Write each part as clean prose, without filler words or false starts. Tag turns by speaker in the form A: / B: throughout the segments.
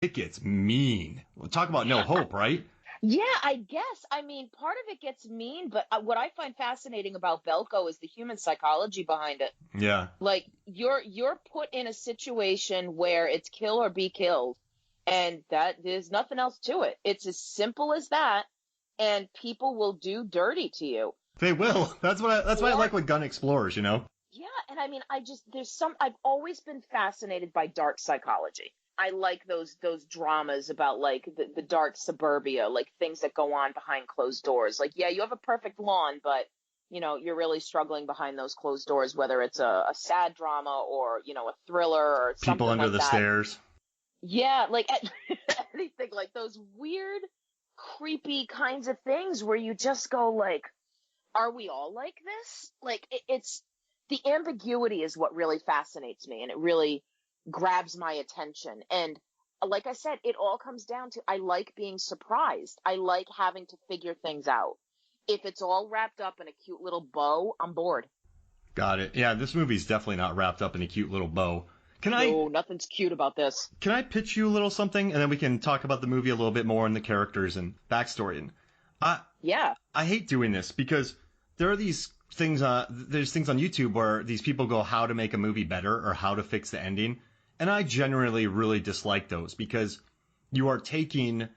A: It gets mean. We'll talk about no hope, right?
B: Yeah, I guess. I mean, part of it gets mean, but what I find fascinating about Belko is the human psychology behind it.
A: Yeah.
B: Like you're put in a situation where it's kill or be killed, and that there's nothing else to it. It's as simple as that, and people will do dirty to you.
A: They will. That's why I like
B: Or
A: with Gun Explorers, you know?
B: yeah, and I mean, I've always been fascinated by dark psychology. I like those dramas about like the dark suburbia, like things that go on behind closed doors. Like, yeah, you have a perfect lawn, but you're really struggling behind those closed doors, whether it's a sad drama or, a thriller or
A: People
B: something
A: under
B: like
A: the
B: that.
A: stairs.
B: Yeah, like anything like those weird, creepy kinds of things where you just go like, are we all like this? Like it's the ambiguity is what really fascinates me, and it really grabs my attention. And like I said, it all comes down to I like being surprised. I like having to figure things out. If it's all wrapped up in a cute little bow, I'm bored.
A: Got it. Yeah, this movie's definitely not wrapped up in a cute little bow. Can I
B: No, nothing's cute about this.
A: can I pitch you a little something, and then we can talk about the movie a little bit more and the characters and backstory? And I
B: Yeah.
A: I hate doing this because there are these things. There's things on YouTube where these people go how to make a movie better or how to fix the ending, and I generally really dislike those because you are taking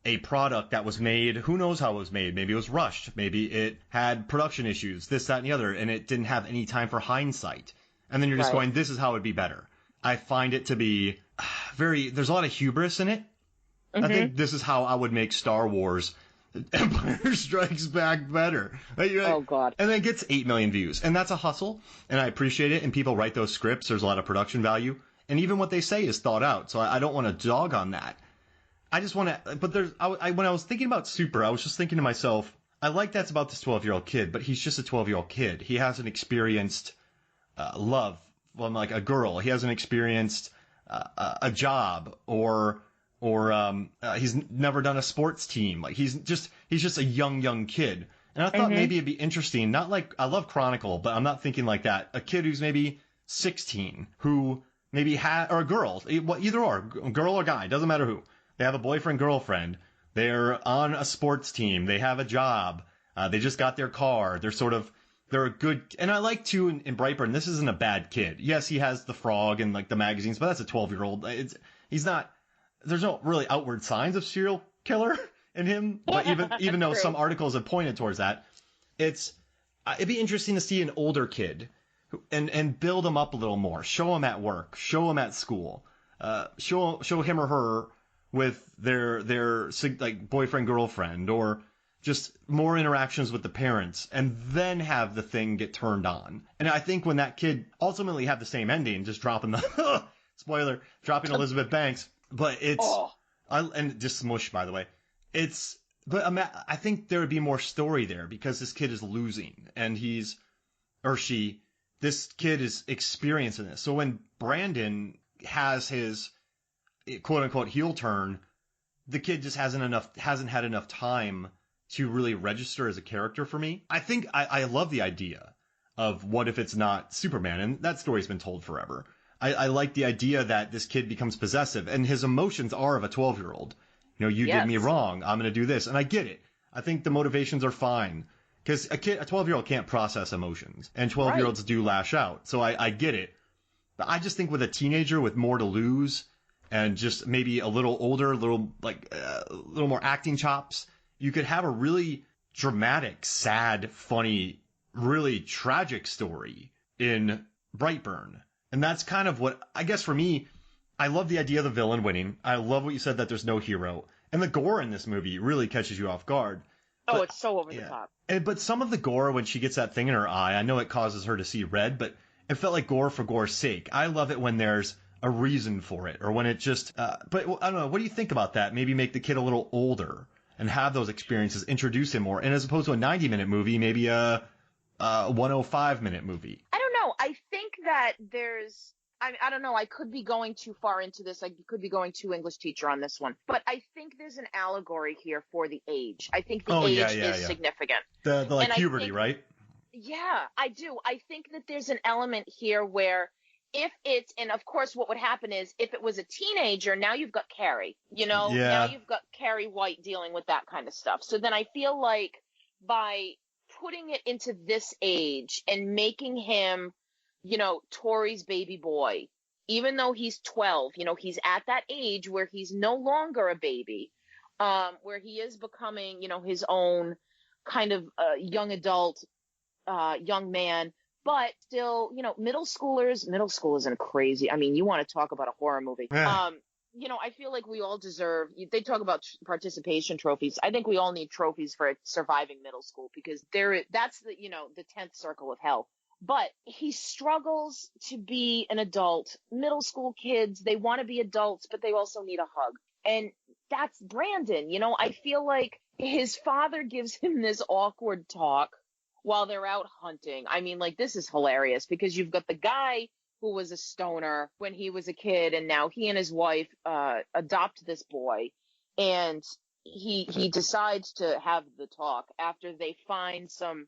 A: a product that was made, who knows how it was made. Maybe it was rushed. Maybe it had production issues, this, that, and the other, and it didn't have any time for hindsight. And then you're just
B: Right.
A: going, this is how it'd be better. I find it to be there's a lot of hubris in it. I think this is how I would make Star Wars Empire Strikes Back better.
B: Oh God.
A: And then it gets 8 million views. And that's a hustle, and I appreciate it. And people write those scripts. There's a lot of production value. And even what they say is thought out. So I don't want to dog on that. I just want to, but when I was thinking about Super, I was just thinking to myself, I like that's about this 12-year-old kid, but he's just a 12-year-old kid. He hasn't experienced love from like a girl. He hasn't experienced a job or he's never done a sports team. Like he's just a young kid. And I thought maybe it'd be interesting. Not like I love Chronicle, but I'm not thinking like that. A kid who's maybe 16 who maybe or a girl, either or, girl or guy, doesn't matter who. They have a boyfriend, girlfriend. They're on a sports team. They have a job. They just got their car. They're a good, and I like too in Brightburn, this isn't a bad kid. Yes, he has the frog and like the magazines, but that's a 12-year-old. He's not, there's no really outward signs of serial killer in him. But even though some articles have pointed towards that, it'd be interesting to see an older kid and build him up a little more. Show him at work. Show him at school. Show him or her with their like boyfriend, girlfriend, or just more interactions with the parents, and then have the thing get turned on. And I think when that kid ultimately have the same ending, just dropping the spoiler, dropping Elizabeth Banks, but and just smush, by the way, but I think there would be more story there because this kid is losing, and this kid is experiencing this. So when Brandon has his quote unquote heel turn, the kid just hasn't had enough time to really register as a character for me. I think I love the idea of what if it's not Superman, and that story's been told forever. I like the idea that this kid becomes possessive, and his emotions are of a 12-year-old. You did me wrong. I'm going to do this, and I get it. I think the motivations are fine because a 12-year-old can't process emotions, and 12-year-olds do lash out. So I get it. But I just think with a teenager with more to lose and just maybe a little older, a little more acting chops, you could have a really dramatic, sad, funny, really tragic story in Brightburn. And that's kind of what, I guess for me, I love the idea of the villain winning. I love what you said that there's no hero. And the gore in this movie really catches you off guard.
B: Oh, it's so over the top.
A: But some of the gore, when she gets that thing in her eye, I know it causes her to see red, but it felt like gore for gore's sake. I love it when there's a reason for it, or when it just, but I don't know, what do you think about that? Maybe make the kid a little older and have those experiences, introduce him more. And as opposed to a 90-minute movie, maybe a 105-minute movie.
B: I don't know. I think that I don't know. I could be going too far into this. I could be going too English teacher on this one. But I think there's an allegory here for the age. I think the age is significant.
A: The like puberty, right?
B: Yeah, I do. I think that there's an element here where if it's, and of course what would happen is if it was a teenager, now you've got Carrie, now
A: Yeah.
B: you've got Carrie White dealing with that kind of stuff. So then I feel like by putting it into this age and making him, Tori's baby boy, even though he's 12, he's at that age where he's no longer a baby, where he is becoming, his own kind of young adult, young man, but still, middle school isn't crazy. I mean, you want to talk about a horror movie. I feel like we all deserve, they talk about participation trophies. I think we all need trophies for surviving middle school, because that's the 10th circle of hell. But he struggles to be an adult. Middle school kids, they want to be adults, but they also need a hug. And that's Brandon. I feel like his father gives him this awkward talk while they're out hunting. I mean, like, this is hilarious, because you've got the guy who was a stoner when he was a kid, and now he and his wife adopt this boy, and he decides to have the talk after they find some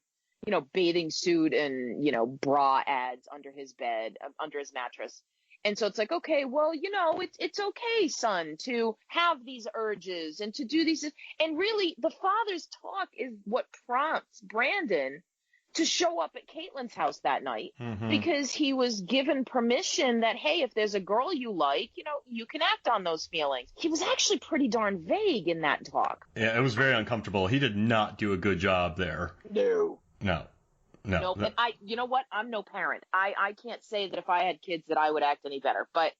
B: bathing suit and bra ads under his bed, under his mattress. And so it's like, okay, well, it's okay, son, to have these urges and to do these. And really, the father's talk is what prompts Brandon to show up at Caitlin's house that night, because he was given permission that, hey, if there's a girl you like, you can act on those feelings. He was actually pretty darn vague in that talk.
A: Yeah, it was very uncomfortable. He did not do a good job there.
B: No.
A: No.
B: And you know what? I'm no parent. I can't say that if I had kids that I would act any better. But,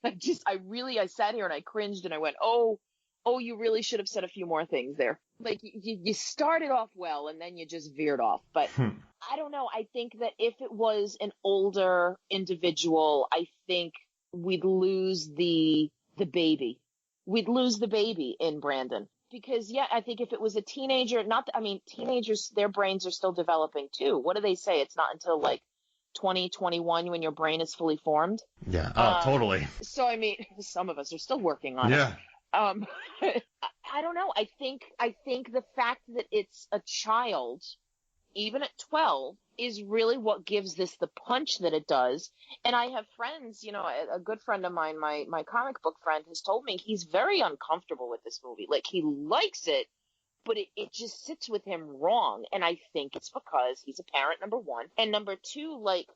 B: I sat here and I cringed and I went, oh, you really should have said a few more things there. Like, you started off well and then you just veered off. But I don't know. I think that if it was an older individual, I think we'd lose the baby. We'd lose the baby in Brandon. Because, I think if it was a teenager, teenagers, their brains are still developing too. What do they say? It's not until like 20, 21 when your brain is fully formed.
A: Yeah. Totally.
B: So, some of us are still working on it. I don't know. I think the fact that it's a child, even at 12, is really what gives this the punch that it does. And I have friends, a good friend of mine, my comic book friend, has told me he's very uncomfortable with this movie. Like, he likes it, but it just sits with him wrong. And I think it's because he's a parent, number one. And number two, like,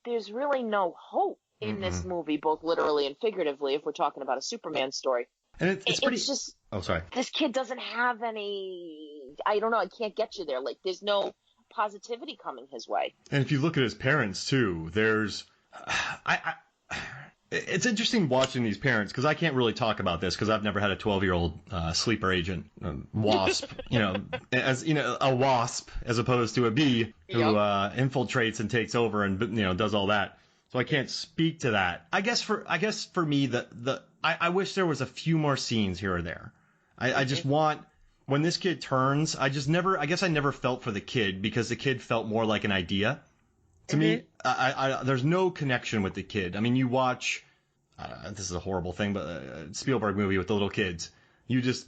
B: there's really no hope in this movie, both literally and figuratively, if we're talking about a Superman story.
A: And it's pretty...
B: It's just...
A: Oh, sorry.
B: This kid doesn't have any... I don't know, I can't get you there. Like, there's no positivity coming his way.
A: And if you look at his parents, too, there's... It's interesting watching these parents, because I can't really talk about this, because I've never had a 12-year-old sleeper agent, wasp, a wasp as opposed to a bee who infiltrates and takes over and, does all that. So I can't speak to that. I guess for me, I wish there was a few more scenes here or there. I just want, when this kid turns, I never felt for the kid, because the kid felt more like an idea. To me, there's no connection with the kid. I mean, you watch, this is a horrible thing, but a Spielberg movie with the little kids, you just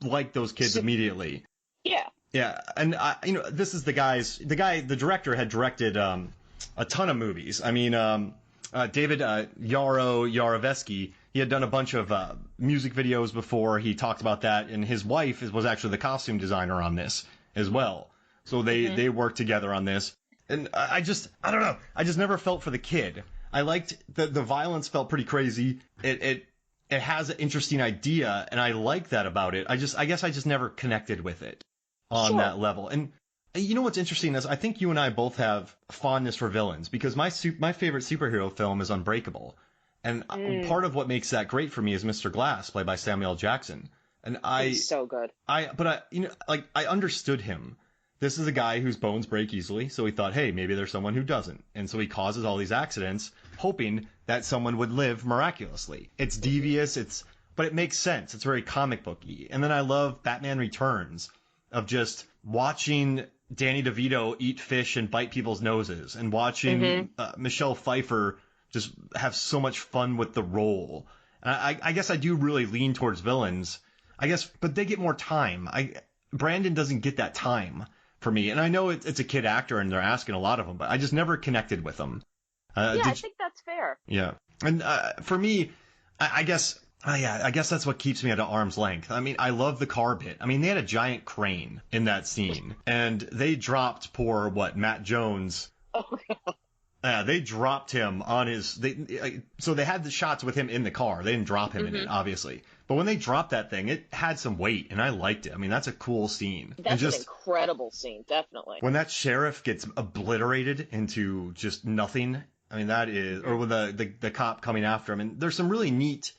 A: like those kids immediately.
B: Yeah.
A: Yeah, and this is the director had directed a ton of movies. I mean, David Yarovesky, he had done a bunch of music videos before. He talked about that, and his wife was actually the costume designer on this as well. So they worked together on this. And I don't know. I just never felt for the kid. I liked the violence felt pretty crazy. It has an interesting idea, and I like that about it. I guess I just never connected with it on that level. And you know what's interesting is I think you and I both have fondness for villains, because my favorite superhero film is Unbreakable. And part of what makes that great for me is Mr. Glass, played by Samuel L. Jackson. And
B: he's so good.
A: I understood him. This is a guy whose bones break easily, so he thought, hey, maybe there's someone who doesn't. And so he causes all these accidents, hoping that someone would live miraculously. It's devious, but it makes sense. It's very comic booky. And then I love Batman Returns, of just watching Danny DeVito eat fish and bite people's noses, and watching Michelle Pfeiffer just have so much fun with the role. And I guess I do really lean towards villains, but they get more time. Brandon doesn't get that time for me. And I know it's a kid actor and they're asking a lot of him, but I just never connected with him.
B: I think that's fair.
A: Yeah. And for me, I guess, I guess that's what keeps me at arm's length. I mean, I love the car bit. I mean, they had a giant crane in that scene, and they dropped poor, Matt Jones.
B: Oh,
A: Yeah, they dropped him on his. So they had the shots with him in the car. They didn't drop him in it, obviously. But when they dropped that thing, it had some weight, and I liked it. I mean, that's a cool scene.
B: That's an incredible scene, definitely.
A: When that sheriff gets obliterated into just nothing, I mean, that is, or with the cop coming after him, and there's some really neat.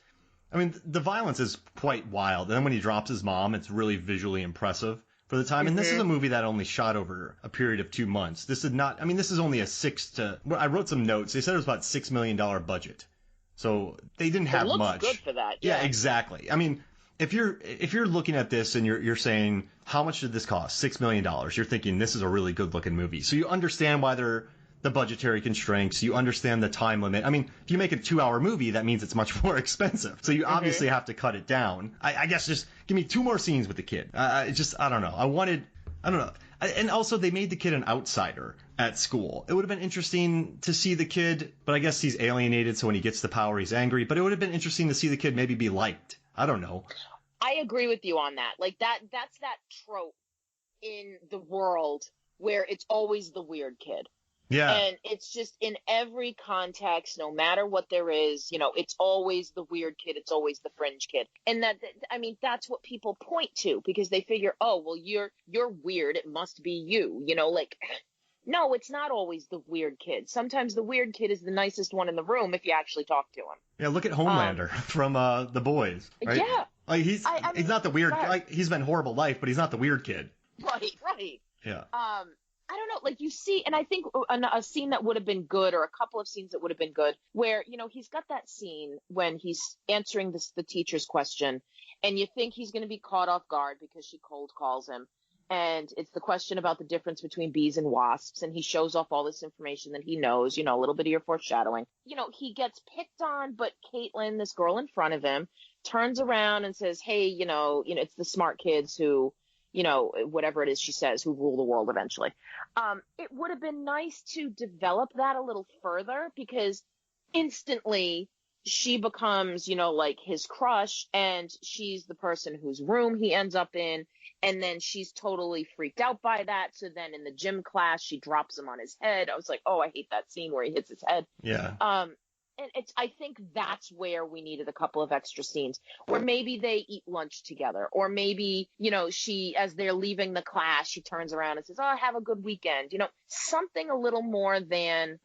A: I mean, the violence is quite wild. And then when he drops his mom, it's really visually impressive for the time. And this is a movie that only shot over a period of 2 months. This is not, I mean, this is only I wrote some notes. They said it was about $6 million budget. So they didn't have much.
B: It looks good for that.
A: Yeah, exactly. I mean, if you're looking at this and you're saying, how much did this cost? $6 million. You're thinking this is a really good looking movie. So you understand why they're the budgetary constraints. You understand the time limit. I mean, if you make a 2-hour movie, that means it's much more expensive. So you obviously have to cut it down. I guess just give me 2 more scenes with the kid. I don't know. I don't know. And also they made the kid an outsider at school. It would have been interesting to see the kid, but I guess he's alienated. So when he gets the power, he's angry. But it would have been interesting to see the kid maybe be liked. I don't know.
B: I agree with you on that. Like that's that trope in the world where it's always the weird kid.
A: Yeah.
B: And it's just in every context, no matter what there is, it's always the weird kid. It's always the fringe kid. And that's what people point to because they figure, oh, well, you're weird. It must be you, no, it's not always the weird kid. Sometimes the weird kid is the nicest one in the room if you actually talk to him.
A: Yeah. Look at Homelander from The Boys. Right?
B: Yeah.
A: Like he's not the weird, like he's been horrible life, but he's not the weird kid.
B: Right.
A: Yeah.
B: I don't know, like you see, and I think a scene that would have been good, or a couple of scenes that would have been good, where, he's got that scene when he's answering the teacher's question, and you think he's going to be caught off guard because she cold calls him. And it's the question about the difference between bees and wasps, and he shows off all this information that he knows, a little bit of your foreshadowing. He gets picked on, but Caitlin, this girl in front of him, turns around and says, hey, it's the smart kids who, whatever it is she says, who rule the world eventually. It would have been nice to develop that a little further because instantly she becomes, like his crush, and she's the person whose room he ends up in. And then she's totally freaked out by that. So then in the gym class, she drops him on his head. I was like, oh, I hate that scene where he hits his head.
A: Yeah.
B: And I think that's where we needed a couple of extra scenes where maybe they eat lunch together, or maybe, she, as they're leaving the class, she turns around and says, oh, have a good weekend, something a little more than,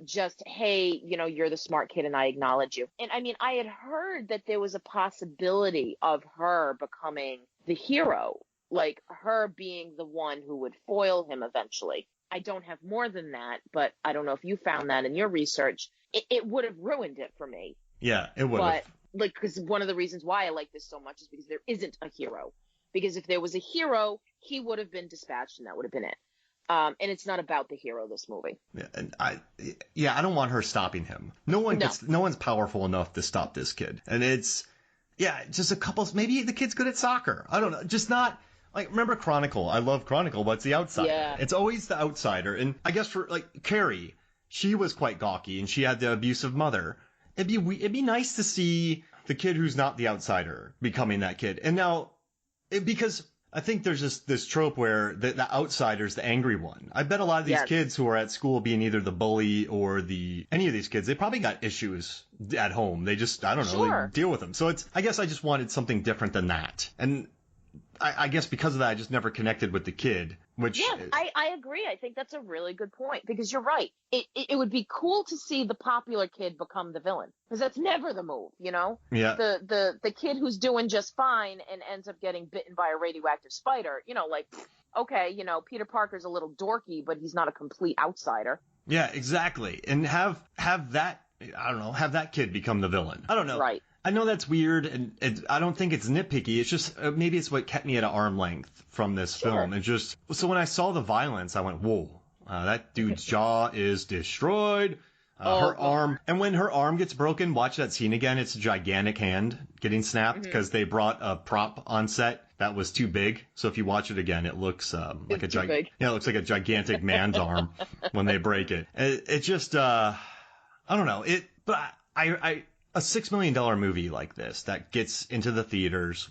B: just, hey, you're the smart kid and I acknowledge you. And I mean, I had heard that there was a possibility of her becoming the hero, like her being the one who would foil him eventually. I don't have more than that, but I don't know if you found that in your research. It would have ruined it for me.
A: Yeah, it would have.
B: But, because one of the reasons why I like this so much is because there isn't a hero. Because if there was a hero, he would have been dispatched and that would have been it. And it's not about the hero, this movie.
A: Yeah, and I don't want her stopping him. No one's powerful enough to stop this kid. And it's just a couple, maybe the kid's good at soccer. I don't know, just not. Like, remember Chronicle? I love Chronicle, but it's the outsider. Yeah. It's always the outsider. And I guess for, like, Carrie, she was quite gawky, and she had the abusive mother. It'd be nice to see the kid who's not the outsider becoming that kid. And now, because I think there's this trope where the outsider's the angry one. I bet a lot of these kids who are at school being either the bully or any of these kids, they probably got issues at home. They just, I don't know, they deal with them. So I guess I just wanted something different than that. And I guess because of that, I just never connected with the kid, which...
B: Yeah, I agree. I think that's a really good point, because you're right. It would be cool to see the popular kid become the villain, because that's never the move, Yeah. The kid who's doing just fine and ends up getting bitten by a radioactive spider, okay, Peter Parker's a little dorky, but he's not a complete outsider.
A: Yeah, exactly. And have that, I don't know, have that kid become the villain. I don't know.
B: Right.
A: I know that's weird, and I don't think it's nitpicky. It's just maybe it's what kept me at an arm length from this film. And just so when I saw the violence, I went, "Whoa, that dude's jaw is destroyed." Her arm, and when her arm gets broken, watch that scene again. It's a gigantic hand getting snapped because they brought a prop on set that was too big. So if you watch it again, it looks like it looks like a gigantic man's arm when they break it. It just. I don't know it, but a $6 million movie like this that gets into the theaters